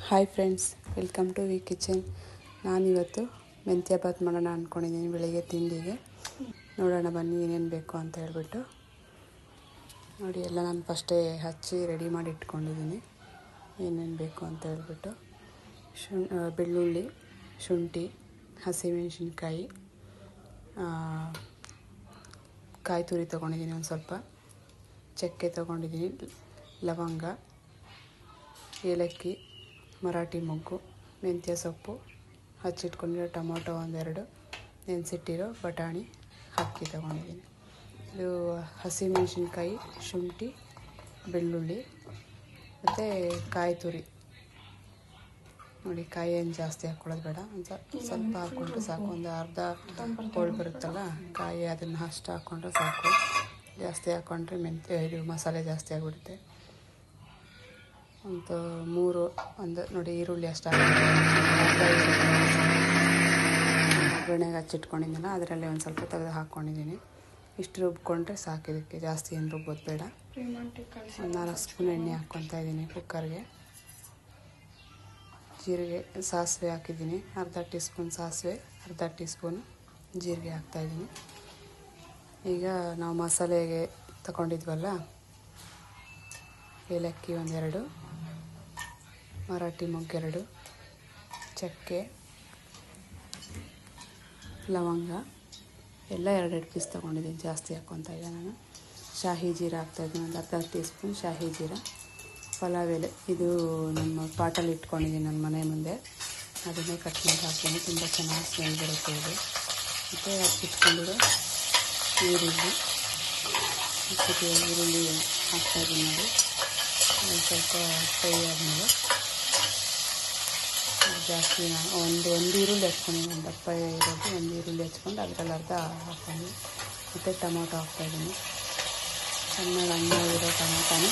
Hi friends, welcome to V kitchen. ನಾನಿವತ್ತು ಮೆಂತ್ಯ ಬಾತ್ ಮಾಡೋಣ ಅಂದ್ಕೊಂಡಿದ್ದೀನಿ ಬೆಳಿಗ್ಗೆ ತಿಂಡಿಗೆ. ನೋಡೋಣ ಬನ್ನಿ ಏನೇನು ಬೇಕು ಅಂತ ಹೇಳ್ಬಿಟ್ಟು. ನೋಡಿ, ಎಲ್ಲ ನಾನು ಫಸ್ಟೇ ಹಚ್ಚಿ ರೆಡಿ ಮಾಡಿ ಇಟ್ಕೊಂಡಿದ್ದೀನಿ ಏನೇನು ಬೇಕು ಅಂತ ಹೇಳ್ಬಿಟ್ಟು. ಬೆಳ್ಳುಳ್ಳಿ, ಶುಂಠಿ, ಹಸಿಮೆಣಸಿನ್ಕಾಯಿ, ಕಾಯಿ ತುರಿ ತೊಗೊಂಡಿದ್ದೀನಿ, ಒಂದು ಸ್ವಲ್ಪ ಚಕ್ಕೆ ತೊಗೊಂಡಿದ್ದೀನಿ, ಲವಂಗ, ಏಲಕ್ಕಿ, ಮರಾಠಿ ಮೊಗ್ಗು, ಮೆಂತ್ಯ ಸೊಪ್ಪು, ಹಚ್ಚಿಟ್ಕೊಂಡಿರೋ ಟೊಮೊಟೊ ಒಂದೆರಡು, ನೆನೆಸಿಟ್ಟಿರೋ ಬಟಾಣಿ, ಅಕ್ಕಿ ತೊಗೊಂಡಿದ್ದೀನಿ. ಇದು ಹಸಿಮೆಣಸಿನ್ಕಾಯಿ, ಶುಂಠಿ, ಬೆಳ್ಳುಳ್ಳಿ ಮತ್ತು ಕಾಯಿ ತುರಿ. ನೋಡಿ, ಕಾಯಿ ಏನು ಜಾಸ್ತಿ ಹಾಕ್ಕೊಳ್ಳೋದು ಬೇಡ, ಸ್ವಲ್ಪ ಹಾಕ್ಕೊಂಡ್ರೆ ಸಾಕು. ಒಂದು ಅರ್ಧ ಹೋಳು ಬರುತ್ತಲ್ಲ ಕಾಯಿ, ಅದನ್ನು ಅಷ್ಟು ಹಾಕ್ಕೊಂಡ್ರೆ ಸಾಕು. ಜಾಸ್ತಿ ಹಾಕ್ಕೊಂಡ್ರೆ ಇದು ಮಸಾಲೆ ಜಾಸ್ತಿ ಆಗಿಬಿಡುತ್ತೆ. ಒಂದು ನೋಡಿ, ಈರುಳ್ಳಿ ಅಷ್ಟು ಒಗ್ಗರಣೆಗೆ ಹಚ್ಚಿಟ್ಕೊಂಡಿದ್ದೀನಲ್ಲ ಅದರಲ್ಲಿ ಒಂದು ಸ್ವಲ್ಪ ತೆಗೆದು ಹಾಕ್ಕೊಂಡಿದ್ದೀನಿ. ಇಷ್ಟು ರುಬ್ಕೊಂಡ್ರೆ ಸಾಕು, ಇದಕ್ಕೆ ಜಾಸ್ತಿ ಏನು ರುಬ್ಬೋದು ಬೇಡ. ಒಂದು 4 ಸ್ಪೂನ್ ಎಣ್ಣೆ ಹಾಕ್ಕೊತಾ ಇದ್ದೀನಿ ಕುಕ್ಕರ್ಗೆ. ಜೀರಿಗೆ, ಸಾಸಿವೆ ಹಾಕಿದ್ದೀನಿ, ಅರ್ಧ ಟೀ ಸ್ಪೂನ್ ಸಾಸಿವೆ, ಅರ್ಧ ಟೀ ಸ್ಪೂನ್ ಜೀರಿಗೆ ಹಾಕ್ತಾಯಿದ್ದೀನಿ. ಈಗ ನಾವು ಮಸಾಲೆಗೆ ತಗೊಂಡಿದ್ವಲ್ಲ, ಏಲಕ್ಕಿ ಒಂದೆರಡು, ಮರಾಠಿ ಮೊಗ್ಗೆರಡು, ಚಕ್ಕೆ, ಲವಂಗ ಎಲ್ಲ 2 ಪೀಸ್ ತೊಗೊಂಡಿದ್ದೀನಿ, ಜಾಸ್ತಿ ಹಾಕ್ಕೊತಾ ಇದ್ದೆ ನಾನು. ಶಾಹಿ ಜೀರ ಹಾಕ್ತಾಯಿದ್ದೀನಿ, ಒಂದು ಅರ್ಧ ಟೀ ಸ್ಪೂನ್ ಶಾಹಿ ಜೀರ. ಪಲಾವ್ ಎಲೆ, ಇದು ನಮ್ಮ ಪಾಟಲ್ಲಿ ಇಟ್ಕೊಂಡಿದ್ದೀನಿ ನನ್ನ ಮನೆ ಮುಂದೆ, ಅದನ್ನೇ ಕಟ್ ಮಾಡಿ ಹಾಕ್ತೀನಿ, ತುಂಬ ಚೆನ್ನಾಗಿ ಸ್ಮೆಲ್ ಬರುತ್ತೆ ಇದು. ಮತ್ತು ಹಚ್ಚಿಟ್ಕೊಂಡಿರೋ ಈರುಳ್ಳಿ ಹಾಕ್ತಾಯಿದ್ದೀನಿ. ನೋಡಿ, ಒಂದು ಸ್ವಲ್ಪ ಫ್ರೈ ಆದಮೇಲೆ ಜಾಸ್ತಿ ಒಂದು ಈರುಳ್ಳಿ ಹಚ್ಕೊಂಡಿದ್ದೀನಿ, ಒಂದು ದಪ್ಪ ಇರೋದು ಒಂದು ಈರುಳ್ಳಿ ಹಚ್ಕೊಂಡು ಅದರಲ್ಲಿ ಅರ್ಧ ಹಾಕ್ಕೊಂಡು, ಮತ್ತು ಟೊಮೊಟೊ ಹಾಕ್ತಾಯಿದ್ದೀನಿ. ಚೆನ್ನಾಗಿ ಹಣ್ಣಾಗಿರೋ ಟೊಮೊಟೊನ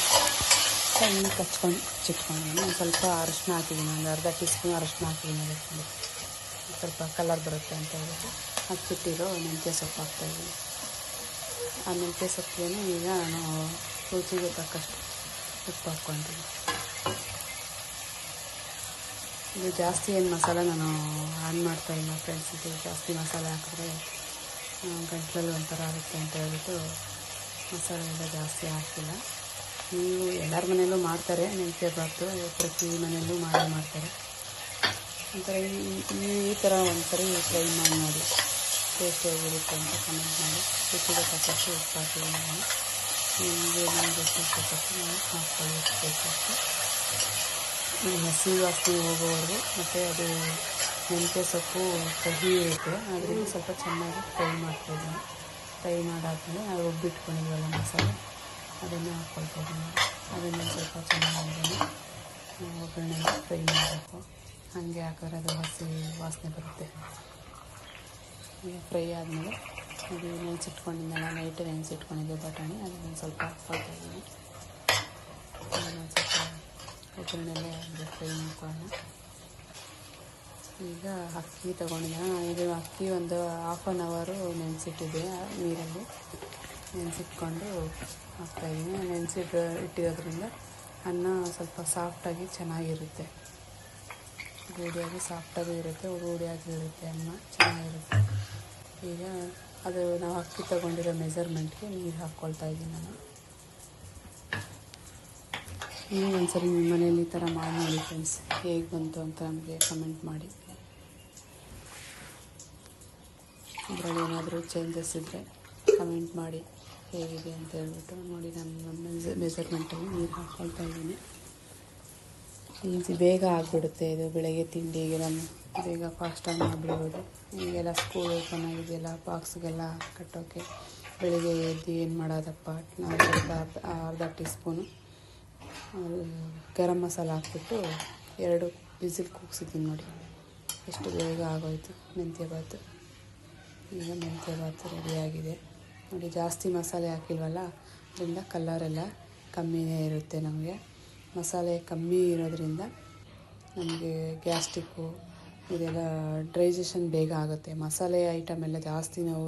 ಸಣ್ಣ ಹಚ್ಚಿಟ್ಕೊಂಡಿದ್ದೀನಿ. ಒಂದು ಸ್ವಲ್ಪ ಅರಶಿನ ಹಾಕಿದ್ದೀನಿ, ಒಂದು ಅರ್ಧ ಟೀ ಸ್ಪೂನ್ ಅರಶಿನ ಹಾಕಿದ್ದೀನಿ. ಅದಕ್ಕೆ ಸ್ವಲ್ಪ ಕಲರ್ ಬರುತ್ತೆ ಅಂತ ಹೇಳ್ಬಿಟ್ಟು ಹಚ್ಚಿಟ್ಟಿರೋ ಮೆಂತ್ಯ ಸೊಪ್ಪು ಹಾಕ್ತಾಯಿದ್ದೀನಿ. ಆ ಮೆಂತ್ಯ ಸೊಪ್ಪಿಗೆ ಈಗ ನಾನು ರುಚಿಗೆ ತಕ್ಕಷ್ಟು ಉಪ್ಪು ಹಾಕ್ಕೊತೀನಿ. ಇದು ಜಾಸ್ತಿ ಏನು ಮಸಾಲೆ ನಾನು ಆ್ಯಡ್ ಮಾಡ್ತಾಯಿಲ್ಲ ಫ್ರೆಂಡ್ಸ್. ಇದು ಜಾಸ್ತಿ ಮಸಾಲೆ ಹಾಕಿದ್ರೆ ಗಂಟಲಲ್ಲಿ ಒಂಥರ ಆಗುತ್ತೆ ಅಂತ ಹೇಳ್ಬಿಟ್ಟು ಮಸಾಲೆ ಎಲ್ಲ ಜಾಸ್ತಿ ಹಾಕ್ತಿಲ್ಲ. ನೀವು ಎಲ್ಲರ ಮನೆಯಲ್ಲೂ ಮಾಡ್ತಾರೆ ಮೆಂತ್ಯ ಬಾತು, ಪ್ರತಿ ಮನೆಯಲ್ಲೂ ಮಾಡ್ತಾರೆ. ಒಂಥರ ಈ ಥರ ಒಂದ್ಸರಿ ಟ್ರೈ ಮಾಡಿ ನೋಡಿ, ಟೇಸ್ಟಿಯಾಗಿರುತ್ತೆ ಅಂತ ಕಮೆಂಟ್ ಮಾಡಿ. ರುಚಿಗೆ ತಕ್ಕಷ್ಟು ಉಪ್ಪು ಹಾಕಿದ್ದೀನಿ ನಾನು. ನಿಮಗೆ ನಮ್ಮ ರುಚಿಗೆ ತಕ್ಕಷ್ಟು ನಾವು ಹಾಕ್ಕೊಳ್ಳಿ ಬೇಕಷ್ಟು. ಹಸಿ ವಾಸನೆ ಹೋಗೋವರೆಗೂ, ಮತ್ತು ಅದು ಮೆಂತ್ಯ ಸೊಪ್ಪು ಕಹಿ ಇರುತ್ತೆ, ಅದರಿಂದ ಸ್ವಲ್ಪ ಚೆನ್ನಾಗಿ ಫ್ರೈ ಮಾಡ್ತಾಯಿದ್ದೀನಿ. ಫ್ರೈ ಮಾಡಾದ್ಮೇಲೆ ನಾವು ರುಬ್ಬಿಟ್ಕೊಂಡಿದ್ವಲ್ಲ ಮಸಾಲೆ, ಅದನ್ನು ಹಾಕ್ಕೊಳ್ತಾಯಿದ್ದೀನಿ. ಅದನ್ನು ಸ್ವಲ್ಪ ಚೆನ್ನಾಗಿ ಒಗ್ಗರಣೆ ಫ್ರೈ ಮಾಡಬೇಕು. ಹಾಗೆ ಹಾಕಿದ್ರೆ ಅದು ಹಸಿ ವಾಸನೆ ಬರುತ್ತೆ. ಫ್ರೈ ಆದಮೇಲೆ ಅದು ನೈಟ್ ನೆನೆಸಿಟ್ಕೊಂಡಿದ್ದೆ ಬಟಾಣಿ, ಅದನ್ನು ಸ್ವಲ್ಪ ಹಾಕ್ಕೊಳ್ತಾಯಿದ್ದೀನಿ. ಅದನ್ನು ಸ್ವಲ್ಪ ಒಗ್ಗರಣೆಲ್ಲೇ ಫ್ರೈ ಮಾಡ್ಕೊಳ್ಳೋಣ. ಈಗ ಅಕ್ಕಿ ತೊಗೊಂಡಿದ್ದೆ. ಇದು ಅಕ್ಕಿ ಒಂದು 1/2 hour ನೆನೆಸಿಟ್ಟಿದ್ದೆ, ನೀರಲ್ಲಿ ನೆನೆಸಿಟ್ಕೊಂಡು ಹಾಕ್ತಾಯಿದ್ದೀನಿ. ಇಟ್ಟಿರೋದ್ರಿಂದ ಅನ್ನ ಸ್ವಲ್ಪ ಸಾಫ್ಟಾಗಿ ಚೆನ್ನಾಗಿರುತ್ತೆ, ರೂಢಿಯಾಗಿ ಸಾಫ್ಟಾಗೂ ಇರುತ್ತೆ, ರೂಢಿಯಾಗಿ ಇರುತ್ತೆ, ಅನ್ನ ಚೆನ್ನಾಗಿರುತ್ತೆ. ಈಗ ಅದು ನಾವು ಅಕ್ಕಿ ತೊಗೊಂಡಿರೋ ಮೆಜರ್ಮೆಂಟ್ಗೆ ನೀರು ಹಾಕ್ಕೊಳ್ತಾ ಇದ್ದೀನಿ ನಾನು. ನೀವು ಒಂದ್ಸರಿ ನಿಮ್ಮ ಮನೇಲಿ ಈ ಥರ ಮಾಡಿ ನೋಡಿ ಫ್ರೆಂಡ್ಸ್, ಹೇಗೆ ಬಂತು ಅಂತ ನಮಗೆ ಕಮೆಂಟ್ ಮಾಡಿ. ಇದರಲ್ಲಿ ಏನಾದರೂ ಚೇಂಜಸ್ ಇದ್ದರೆ ಕಮೆಂಟ್ ಮಾಡಿ ಹೇಗಿದೆ ಅಂತ ಹೇಳ್ಬಿಟ್ಟು. ನೋಡಿ, ನಾನು ಮೆಜರ್ಮೆಂಟಲ್ಲಿ ನೀರು ಹಾಕ್ಕೊಳ್ತಾ ಇದ್ದೀನಿ. ಈಸಿ, ಬೇಗ ಆಗಿಬಿಡುತ್ತೆ ಇದು. ಬೆಳಗ್ಗೆ ತಿಂಡಿಗೆ ನಾನು ಬೇಗ ಫಾಸ್ಟಾಗಿ ಮಾಡಿಬಿಡ್ಬೋದು. ಈಗೆಲ್ಲ ಸ್ಕೂಲ್ ಓಪನ್ ಆಗಿದೆಯಲ್ಲ, ಬಾಕ್ಸ್ಗೆಲ್ಲ ಕಟ್ಟೋಕ್ಕೆ ಬೆಳಿಗ್ಗೆ ಎದ್ದು ಏನು ಮಾಡೋದಪ್ಪ. ನಾನು ಸ್ವಲ್ಪ ಅರ್ಧ ಟೀ ಸ್ಪೂನು ಗರಂ ಮಸಾಲ ಹಾಕ್ಬಿಟ್ಟು 2 ವಿಸಿಲ್ ಕೂಗಿಸಿದ್ದೀನಿ. ನೋಡಿ, ಎಷ್ಟು ಬೇಗ ಆಗೋಯಿತು ಮೆಂತ್ಯ ಬಾತು. ಈಗ ಮೆಂತ್ಯ ಬಾತು ರೆಡಿಯಾಗಿದೆ. ನೋಡಿ, ಜಾಸ್ತಿ ಮಸಾಲೆ ಹಾಕಿಲ್ವಲ್ಲ, ಅದರಿಂದ ಕಲರೆಲ್ಲ ಕಮ್ಮಿನೇ ಇರುತ್ತೆ. ನಮಗೆ ಮಸಾಲೆ ಕಮ್ಮಿ ಇರೋದ್ರಿಂದ ನಮಗೆ ಗ್ಯಾಸ್ಟ್ರಿಕ್ಕು ಇದೆಲ್ಲ ಡೈಜೆಷನ್ ಬೇಗ ಆಗುತ್ತೆ. ಮಸಾಲೆ ಐಟಮ್ ಎಲ್ಲ ಜಾಸ್ತಿ ನಾವು